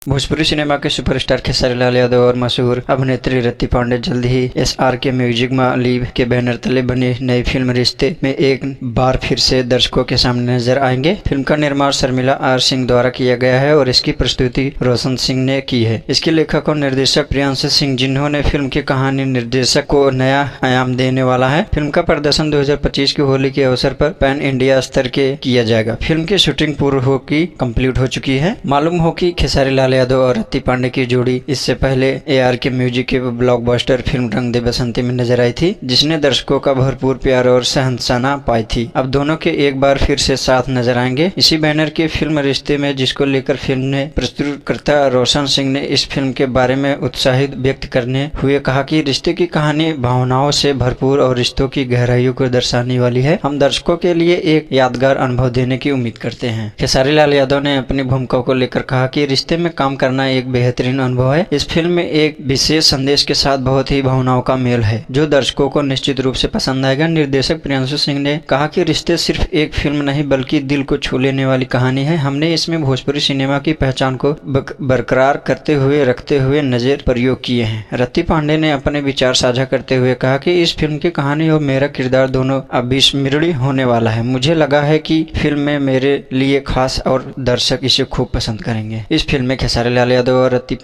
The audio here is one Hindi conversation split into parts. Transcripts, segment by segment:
भोजपुरी सिनेमा के सुपरस्टार खेसारी लाल यादव और मशहूर अभिनेत्री रति पांडे जल्द ही SRK म्यूजिक लीव के बैनर तले बनी नई फिल्म रिश्ते में एक बार फिर से दर्शकों के सामने नजर आएंगे। फिल्म का निर्माण शर्मिला R सिंह द्वारा किया गया है और इसकी प्रस्तुति रोशन सिंह ने की है। इसके लेखक और निर्देशक प्रियांशु सिंह, जिन्होंने फिल्म की कहानी निर्देशक को नया आयाम देने वाला है। फिल्म का प्रदर्शन 2025 की होली के अवसर पर पैन इंडिया स्तर के किया जाएगा। फिल्म की शूटिंग पूर्व हो की कंप्लीट हो चुकी है। मालूम हो कि खेसारी लाल यादव और रति पांडे की जोड़ी इससे पहले ARK म्यूजिक के ब्लॉकबस्टर फिल्म रंग दे बसंती में नजर आई थी, जिसने दर्शकों का भरपूर प्यार और सहनसना पाई थी। अब दोनों के एक बार फिर से साथ नजर आएंगे इसी बैनर की फिल्म रिश्ते में, जिसको लेकर फिल्म ने प्रस्तुतकर्ता रोशन सिंह ने इस फिल्म के बारे में उत्साहित व्यक्त करने हुए कहा कि रिश्ते की कहानी भावनाओं से भरपूर और रिश्तों की गहराइयों को दर्शाने वाली है। हम दर्शकों के लिए एक यादगार अनुभव देने की उम्मीद करते हैं। खेसारी लाल यादव ने अपनी भूमिका को लेकर कहा कि रिश्ते में काम करना एक बेहतरीन अनुभव है। इस फिल्म में एक विशेष संदेश के साथ बहुत ही भावनाओं का मेल है, जो दर्शकों को निश्चित रूप से पसंद आएगा। निर्देशक प्रियांशु सिंह ने कहा कि रिश्ते सिर्फ एक फिल्म नहीं बल्कि दिल को छू लेने वाली कहानी है। हमने इसमें भोजपुरी सिनेमा की पहचान को बरकरार करते हुए रखते हुए नजर प्रयोग किए हैं। रति पांडे ने अपने विचार साझा करते हुए कहा कि इस फिल्म की कहानी और मेरा किरदार दोनों अविस्मरणीय होने वाला है। मुझे लगा है कि फिल्म में मेरे लिए खास और दर्शक इसे खूब पसंद करेंगे। इस फिल्म में खेसारी लाल यादव और रति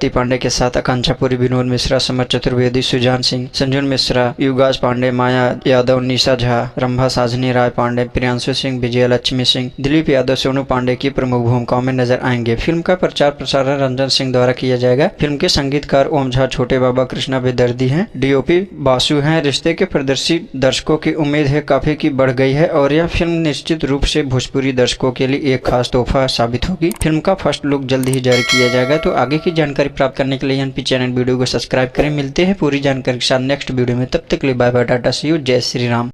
पांडे के साथ आकांक्षा पुरी, विनोद मिश्रा, समर चतुर्वेदी, सुजान सिंह, संजुन मिश्रा, युवराज पांडे, माया यादव, निशा झा, रंभा साजनी राय पांडे, प्रियांशु सिंह, विजय लक्ष्मी सिंह, दिलीप यादव, सोनू पांडे की प्रमुख भूमिकाओं में नजर आएंगे। फिल्म का प्रचार प्रसारण रंजन सिंह द्वारा किया जाएगा। फिल्म के संगीतकार ओम झा, छोटे बाबा कृष्णा बेदर्दी हैं, DOP बासु हैं। रिश्ते के प्रदर्शित दर्शकों की उम्मीद है काफी की बढ़ गई है और यह फिल्म निश्चित रूप से भोजपुरी दर्शकों के लिए एक खास तोहफा साबित होगी। फिल्म का फर्स्ट लुक जल्द ही जारी किया जाएगा। तो आगे की जानकारी प्राप्त करने के लिए NP चैनल वीडियो को सब्सक्राइब करें। मिलते हैं पूरी जानकारी के साथ नेक्स्ट वीडियो में। तब तक के लिए bye bye, tata, see you, जय श्री राम।